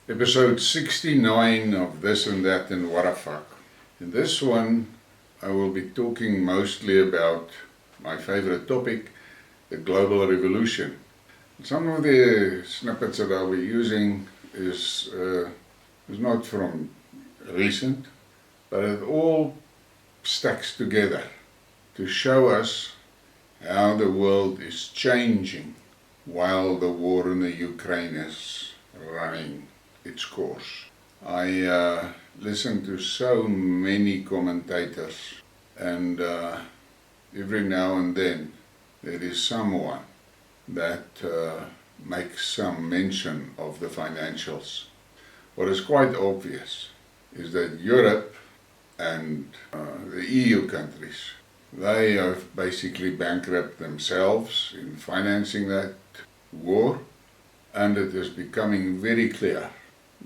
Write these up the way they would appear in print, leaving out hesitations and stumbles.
Episode 69 of This and That and What a Fuck. In this one, I will be talking mostly about my favorite topic, the global revolution. Some of the snippets that I'll be using is not from recent, but it all stacks together to show us how the world is changing while the war in the Ukraine is running its course. I listen to so many commentators, and every now and then there is someone that makes some mention of the financials. What is quite obvious is that Europe and the EU countries, they have basically bankrupt themselves in financing that war, and it is becoming very clear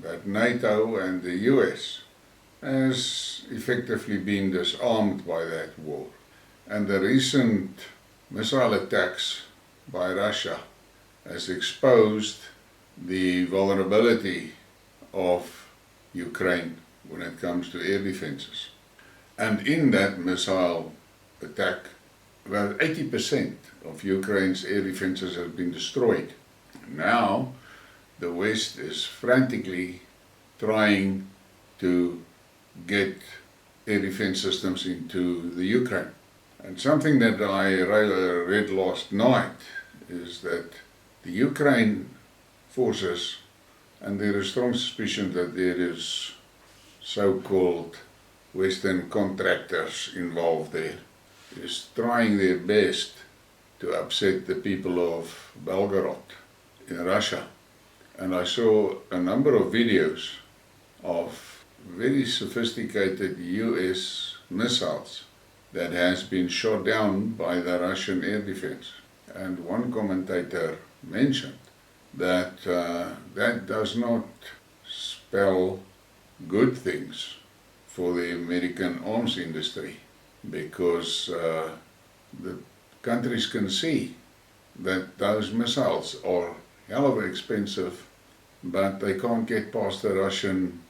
that NATO and the US has effectively been disarmed by that war. And the recent missile attacks by Russia has exposed the vulnerability of Ukraine when it comes to air defenses. And in that missile attack, about 80% of Ukraine's air defenses have been destroyed. Now, the West is frantically trying to get air defense systems into the Ukraine. And something that I read last night is that the Ukraine forces, and there is strong suspicion that there is so-called Western contractors involved there, is trying their best to upset the people of Belgorod in Russia. And I saw a number of videos of very sophisticated US missiles that has been shot down by the Russian air defense. And one commentator mentioned that that does not spell good things for the American arms industry, because the countries can see that those missiles are hell of expensive, but they can't get past the Russian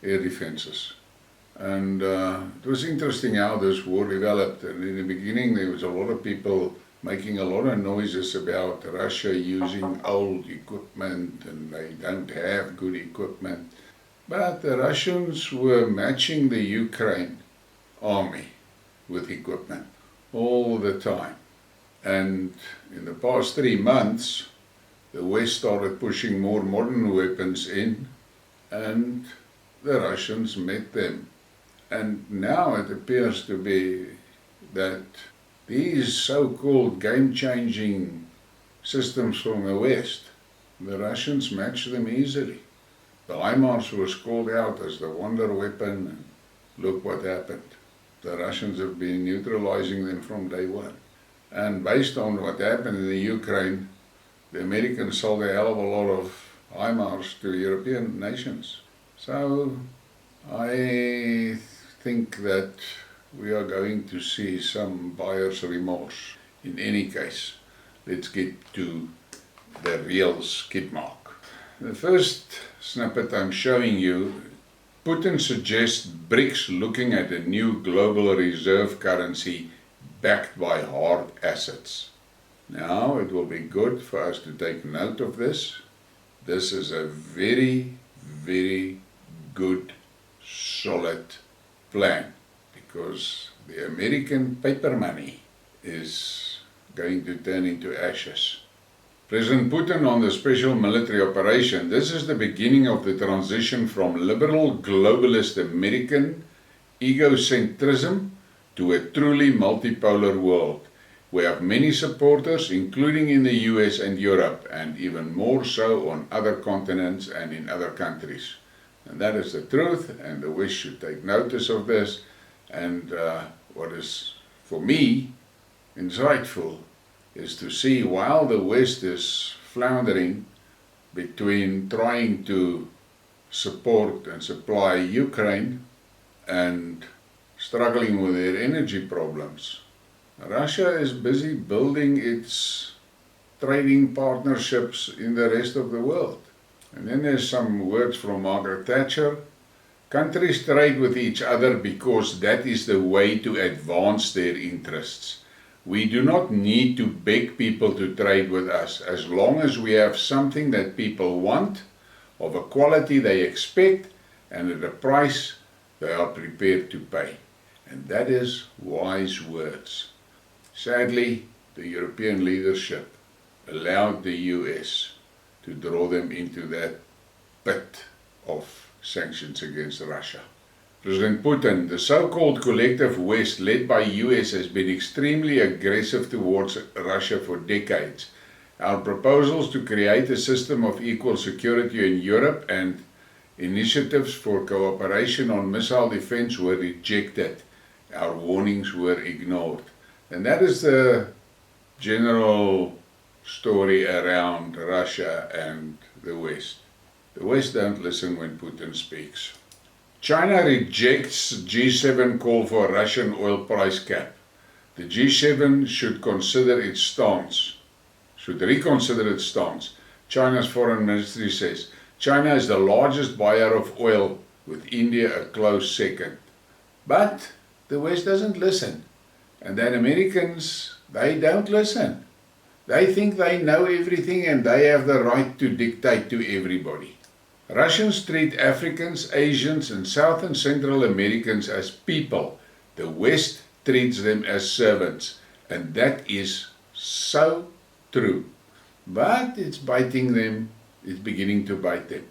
air defenses. And it was interesting how this war developed. And in the beginning there was a lot of people making a lot of noises about Russia using old equipment and they don't have good equipment. But the Russians were matching the Ukraine army with equipment all the time. And in the past 3 months, the West started pushing more modern weapons in, and the Russians met them. And now it appears to be that these so-called game-changing systems from the West, the Russians match them easily. The HIMARS was called out as the wonder weapon, and look what happened. The Russians have been neutralizing them from day one. And based on what happened in the Ukraine, the Americans sold a hell of a lot of HIMARS to European nations. So I think that we are going to see some buyer's remorse. In any case, let's get to the real Skidmark. The first snippet I'm showing you, Putin suggests BRICS looking at a new global reserve currency backed by hard assets. Now, it will be good for us to take note of this. This is a very, very good, solid plan, because the American paper money is going to turn into ashes. President Putin on the special military operation. This is the beginning of the transition from liberal globalist American egocentrism to a truly multipolar world. We have many supporters, including in the US and Europe, and even more so on other continents and in other countries. And that is the truth, and the West should take notice of this. And what is, for me, insightful is to see while the West is floundering between trying to support and supply Ukraine and struggling with their energy problems, Russia is busy building its trading partnerships in the rest of the world. And then there's some words from Margaret Thatcher. Countries trade with each other because that is the way to advance their interests. We do not need to beg people to trade with us as long as we have something that people want, of a quality they expect, and at a price they are prepared to pay. And that is wise words. Sadly, the European leadership allowed the US to draw them into that pit of sanctions against Russia. President Putin, the so-called collective West led by US has been extremely aggressive towards Russia for decades. Our proposals to create a system of equal security in Europe and initiatives for cooperation on missile defense were rejected. Our warnings were ignored. And that is the general story around Russia and the West. The West don't listen when Putin speaks. China rejects G7 call for Russian oil price cap. The G7 should reconsider its stance. China's foreign ministry says China is the largest buyer of oil, with India a close second. But the West doesn't listen. And then Americans, they don't listen. They think they know everything and they have the right to dictate to everybody. Russians treat Africans, Asians and South and Central Americans as people. The West treats them as servants. And that is so true. But it's biting them, it's beginning to bite them.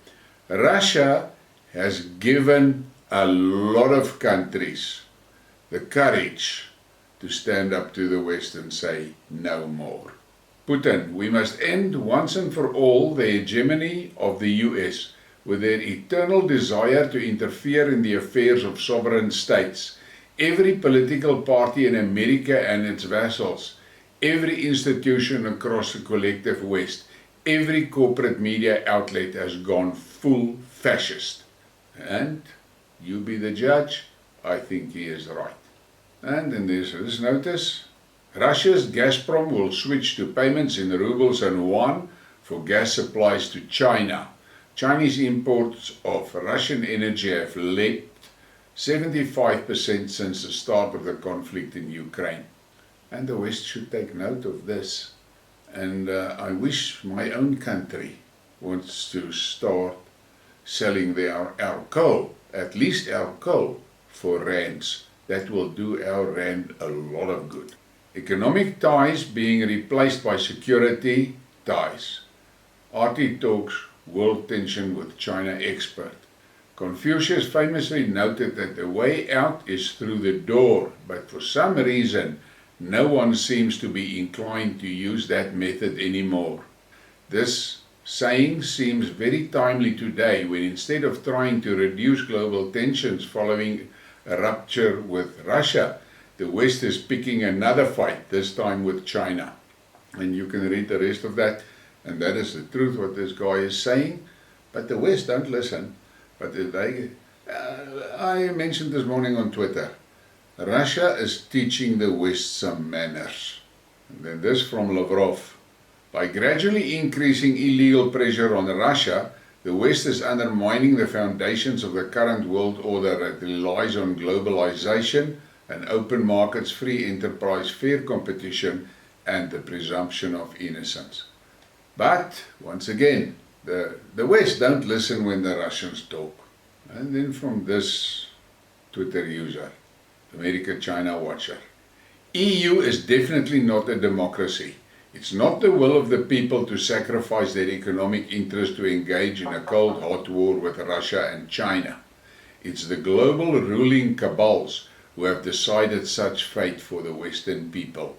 Russia has given a lot of countries the courage to stand up to the West and say no more. Putin, we must end once and for all the hegemony of the US with their eternal desire to interfere in the affairs of sovereign states. Every political party in America and its vassals, every institution across the collective West, every corporate media outlet has gone full fascist. And you be the judge, I think he is right. And then there's this notice. Russia's Gazprom will switch to payments in rubles and yuan for gas supplies to China. Chinese imports of Russian energy have leapt 75% since the start of the conflict in Ukraine. And the West should take note of this. And I wish my own country wants to start selling our coal, at least our coal, for rands. That will do our rand a lot of good. Economic ties being replaced by security ties. RT talks world tension with China expert. Confucius famously noted that the way out is through the door, but for some reason, no one seems to be inclined to use that method anymore. This saying seems very timely today when instead of trying to reduce global tensions following a rupture with Russia, the West is picking another fight, this time with China. And you can read the rest of that, and that is the truth what this guy is saying. But the West don't listen. But I mentioned this morning on Twitter, Russia is teaching the West some manners. And then this from Lavrov. By gradually increasing illegal pressure on Russia, the West is undermining the foundations of the current world order that relies on globalization and open markets, free enterprise, fair competition, and the presumption of innocence. But, once again, the West don't listen when the Russians talk. And then from this Twitter user, America-China watcher. EU is definitely not a democracy. It's not the will of the people to sacrifice their economic interest to engage in a cold, hot war with Russia and China. It's the global ruling cabals who have decided such fate for the Western people.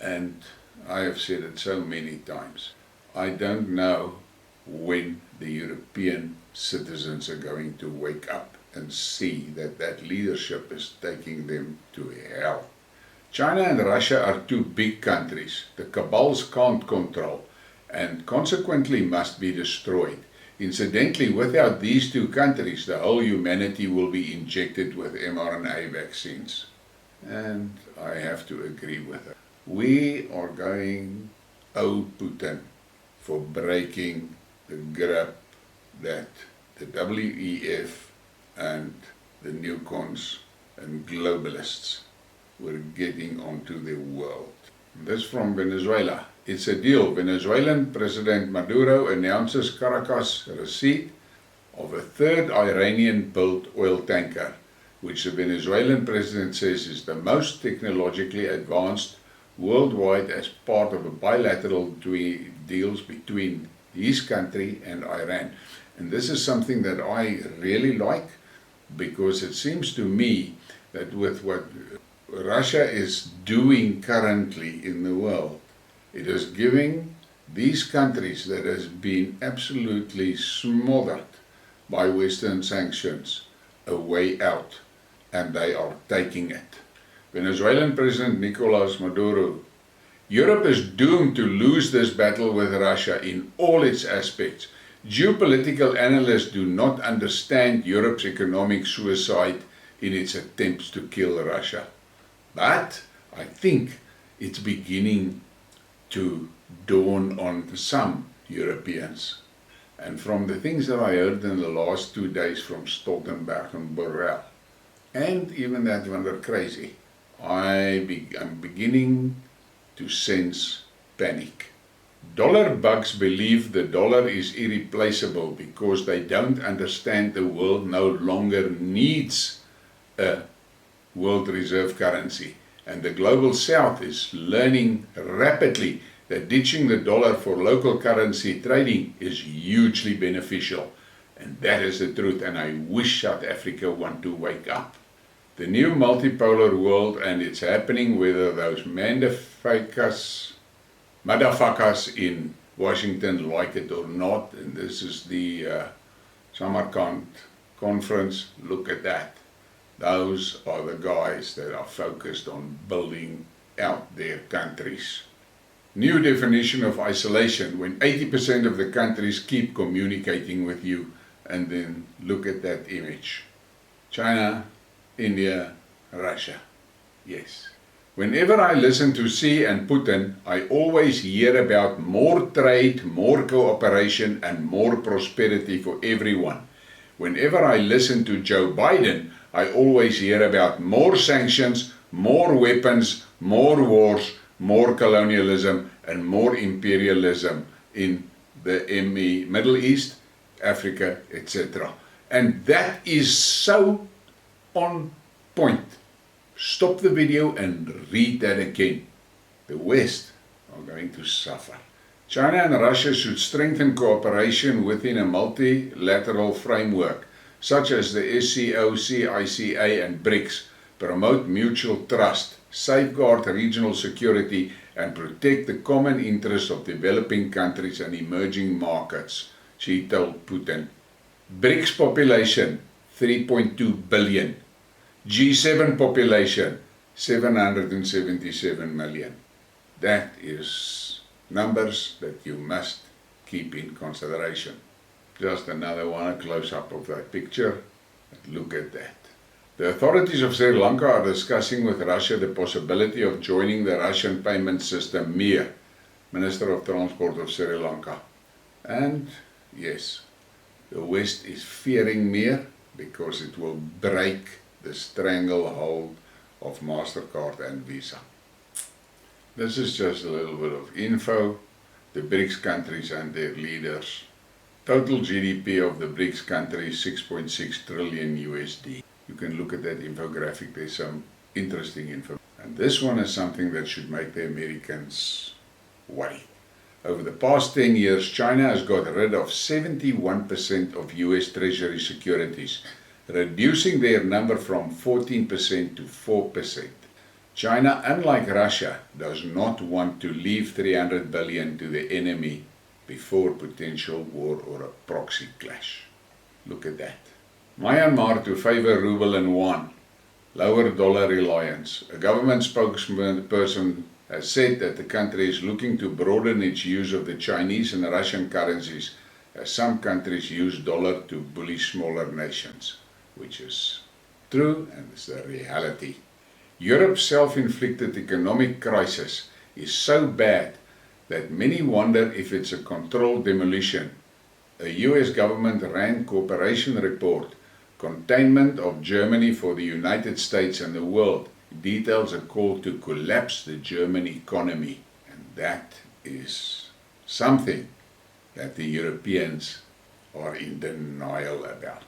And I have said it so many times. I don't know when the European citizens are going to wake up and see that that leadership is taking them to hell. China and Russia are two big countries the cabals can't control and consequently must be destroyed. Incidentally, without these two countries, the whole humanity will be injected with mRNA vaccines. And I have to agree with her. We are going owe Putin for breaking the grip that the WEF and the neocons and globalists were getting onto the world. This from Venezuela. It's a deal. Venezuelan President Maduro announces Caracas receipt of a third Iranian-built oil tanker, which the Venezuelan president says is the most technologically advanced worldwide as part of a bilateral deals between his country and Iran. And this is something that I really like, because it seems to me that with what Russia is doing currently in the world, it is giving these countries that has been absolutely smothered by Western sanctions a way out, and they are taking it. Venezuelan President Nicolas Maduro. Europe is doomed to lose this battle with Russia in all its aspects. Geopolitical analysts do not understand Europe's economic suicide in its attempts to kill Russia. But I think it's beginning to dawn on some Europeans. And from the things that I heard in the last 2 days from Stoltenberg and Borrell, and even that van der Crazy, I'm beginning to sense panic. Dollar bugs believe the dollar is irreplaceable because they don't understand the world no longer needs a world reserve currency. And the global south is learning rapidly that ditching the dollar for local currency trading is hugely beneficial. And that is the truth, and I wish South Africa want to wake up. The new multipolar world, and it's happening whether those motherfuckers in Washington like it or not. And this is the Samarkand conference. Look at that. Those are the guys that are focused on building out their countries. New definition of isolation, when 80% of the countries keep communicating with you. And then look at that image. China, India, Russia. Yes. Whenever I listen to Xi and Putin, I always hear about more trade, more cooperation, and more prosperity for everyone. Whenever I listen to Joe Biden, I always hear about more sanctions, more weapons, more wars, more colonialism, and more imperialism in the Middle East, Africa, etc. And that is so on point. Stop the video and read that again. The West are going to suffer. China and Russia should strengthen cooperation within a multilateral framework, such as the SCO, CICA and BRICS, promote mutual trust, safeguard regional security, and protect the common interests of developing countries and emerging markets, Xi told Putin. BRICS population, 3.2 billion. G7 population, 777 million. That is numbers that you must keep in consideration. Just another one, a close-up of that picture. Look at that. The authorities of Sri Lanka are discussing with Russia the possibility of joining the Russian payment system, Mir, Minister of Transport of Sri Lanka. And yes, the West is fearing Mir because it will break the stranglehold of MasterCard and Visa. This is just a little bit of info. The BRICS countries and their leaders. Total GDP of the BRICS countries, 6.6 trillion USD. You can look at that infographic, there's some interesting info. And this one is something that should make the Americans worry. Over the past 10 years, China has got rid of 71% of US Treasury securities, reducing their number from 14% to 4%. China, unlike Russia, does not want to leave 300 billion to the enemy before potential war or a proxy clash. Look at that. Myanmar to favor ruble and yuan, lower dollar reliance. A government spokesperson has said that the country is looking to broaden its use of the Chinese and Russian currencies, as some countries use dollar to bully smaller nations, which is true and is the reality. Europe's self-inflicted economic crisis is so bad that many wonder if it's a controlled demolition A US government RAND Corporation report, Containment of Germany for the United States and the World, details a call to collapse the German economy. And that is something that the Europeans are in denial about.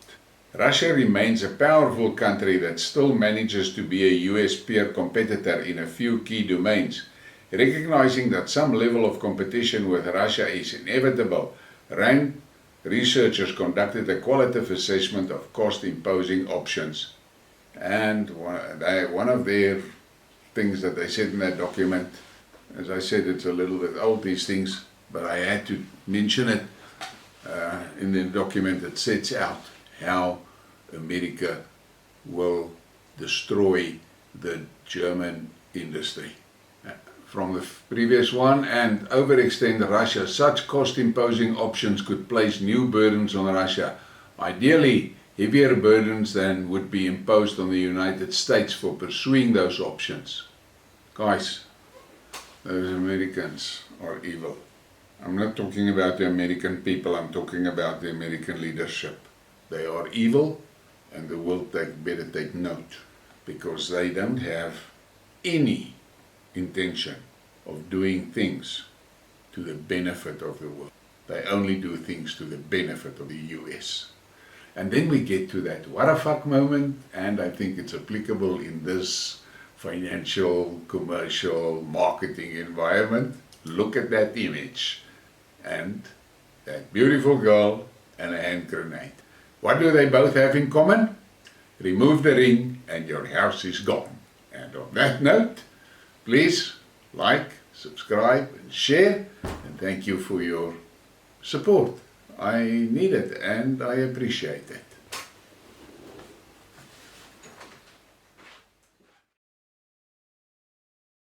Russia remains a powerful country that still manages to be a US peer competitor in a few key domains. Recognizing that some level of competition with Russia is inevitable, RAND researchers conducted a qualitative assessment of cost-imposing options. And one of their things that they said in that document, as I said, it's a little bit old, these things, but I had to mention it in the document that sets out how America will destroy the German industry. From the previous one, and overextend Russia. Such cost-imposing options could place new burdens on Russia, ideally heavier burdens than would be imposed on the United States for pursuing those options. Guys, those Americans are evil. I'm not talking about the American people, I'm talking about the American leadership. They are evil, and the world better take note, because they don't have any intention of doing things to the benefit of the world. They only do things to the benefit of the US. And then we get to that what a fuck moment, and I think it's applicable in this financial, commercial, marketing environment. Look at that image, and that beautiful girl and a hand grenade. What do they both have in common? Remove the ring and your house is gone. And on that note, please like, subscribe and share, and thank you for your support. I need it and I appreciate it.